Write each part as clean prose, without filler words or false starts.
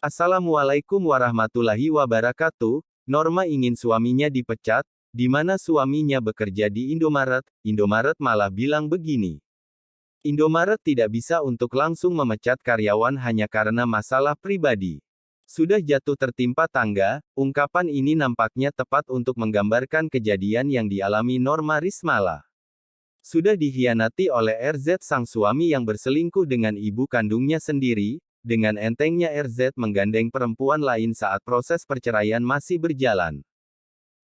Assalamualaikum warahmatullahi wabarakatuh. Norma ingin suaminya dipecat, di mana suaminya bekerja di Indomaret. Indomaret malah bilang begini. Indomaret tidak bisa untuk langsung memecat karyawan hanya karena masalah pribadi. Sudah jatuh tertimpa tangga, ungkapan ini nampaknya tepat untuk menggambarkan kejadian yang dialami Norma Rismala. Sudah dikhianati oleh RZ sang suami yang berselingkuh dengan ibu kandungnya sendiri. Dengan entengnya RZ menggandeng perempuan lain saat proses perceraian masih berjalan.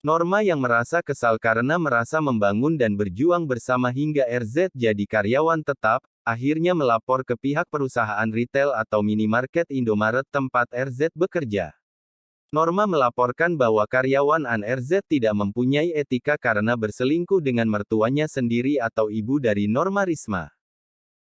Norma yang merasa kesal karena merasa membangun dan berjuang bersama hingga RZ jadi karyawan tetap, akhirnya melapor ke pihak perusahaan retail atau minimarket Indomaret tempat RZ bekerja. Norma melaporkan bahwa karyawan RZ tidak mempunyai etika karena berselingkuh dengan mertuanya sendiri atau ibu dari Norma Risma.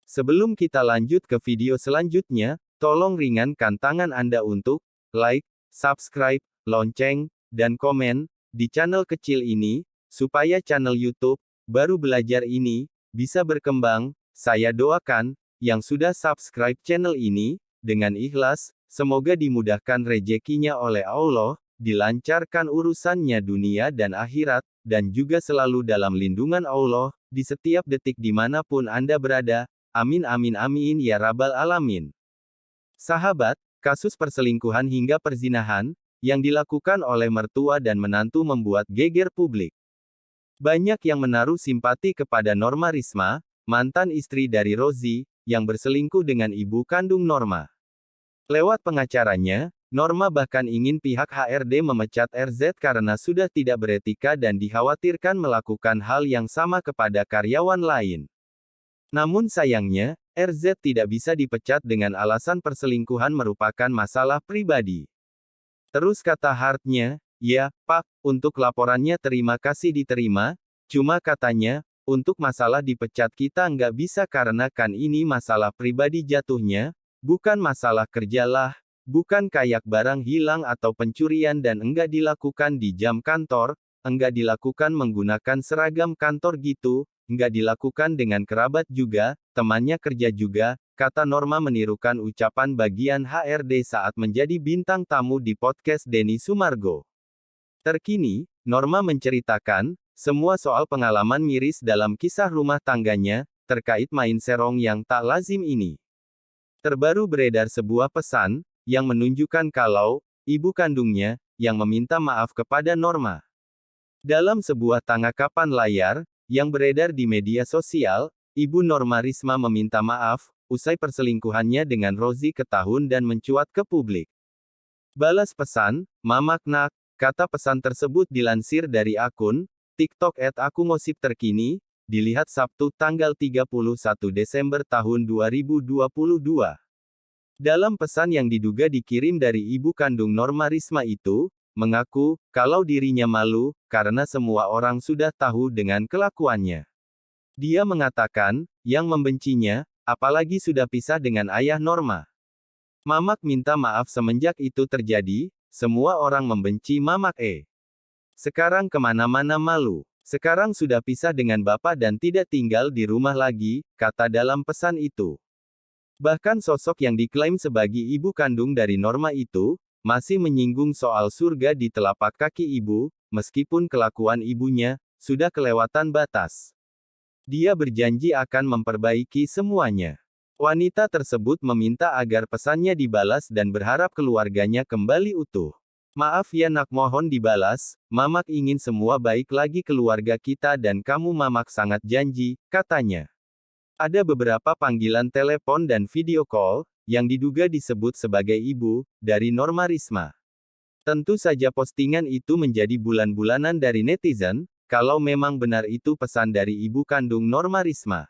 Sebelum kita lanjut ke video selanjutnya, tolong ringankan tangan Anda untuk like, subscribe, lonceng, dan komen di channel kecil ini, supaya channel YouTube Baru Belajar ini bisa berkembang. Saya doakan yang sudah subscribe channel ini dengan ikhlas, semoga dimudahkan rezekinya oleh Allah, dilancarkan urusannya dunia dan akhirat, dan juga selalu dalam lindungan Allah di setiap detik dimanapun Anda berada. Amin amin amin ya rabbal alamin. Sahabat, kasus perselingkuhan hingga perzinahan, yang dilakukan oleh mertua dan menantu membuat geger publik. Banyak yang menaruh simpati kepada Norma Risma, mantan istri dari Rozi, yang berselingkuh dengan ibu kandung Norma. Lewat pengacaranya, Norma bahkan ingin pihak HRD memecat RZ karena sudah tidak beretika dan dikhawatirkan melakukan hal yang sama kepada karyawan lain. Namun sayangnya, RZ tidak bisa dipecat dengan alasan perselingkuhan merupakan masalah pribadi. Terus kata Hartnya, ya, Pak, untuk laporannya terima kasih diterima, cuma katanya, untuk masalah dipecat kita nggak bisa karena kan ini masalah pribadi jatuhnya, bukan masalah kerjalah, bukan kayak barang hilang atau pencurian dan enggak dilakukan di jam kantor, enggak dilakukan menggunakan seragam kantor gitu. Nggak dilakukan dengan kerabat juga, temannya kerja juga, kata Norma menirukan ucapan bagian HRD saat menjadi bintang tamu di podcast Denny Sumargo. Terkini, Norma menceritakan, semua soal pengalaman miris dalam kisah rumah tangganya, terkait main serong yang tak lazim ini. Terbaru beredar sebuah pesan, yang menunjukkan kalau, ibu kandungnya, yang meminta maaf kepada Norma. Dalam sebuah tangkapan layar, yang beredar di media sosial, Ibu Norma Risma meminta maaf, usai perselingkuhannya dengan Rozi ketahuan dan mencuat ke publik. Balas pesan, Mamak nak, kata pesan tersebut dilansir dari akun TikTok @akungosip terkini, dilihat Sabtu tanggal 31 Desember tahun 2022. Dalam pesan yang diduga dikirim dari ibu kandung Norma Risma itu, mengaku, kalau dirinya malu, karena semua orang sudah tahu dengan kelakuannya. Dia mengatakan, yang membencinya, apalagi sudah pisah dengan ayah Norma. Mamak minta maaf semenjak itu terjadi, semua orang membenci Mamak Sekarang kemana-mana malu. Sekarang sudah pisah dengan bapak dan tidak tinggal di rumah lagi, kata dalam pesan itu. Bahkan sosok yang diklaim sebagai ibu kandung dari Norma itu, masih menyinggung soal surga di telapak kaki ibu, meskipun kelakuan ibunya sudah kelewatan batas. Dia berjanji akan memperbaiki semuanya. Wanita tersebut meminta agar pesannya dibalas dan berharap keluarganya kembali utuh. Maaf ya nak, mohon dibalas, Mamak ingin semua baik lagi keluarga kita dan kamu Mamak sangat janji, katanya. Ada beberapa panggilan telepon dan video call, yang diduga disebut sebagai ibu, dari Norma Risma. Tentu saja postingan itu menjadi bulan-bulanan dari netizen, kalau memang benar itu pesan dari ibu kandung Norma Risma.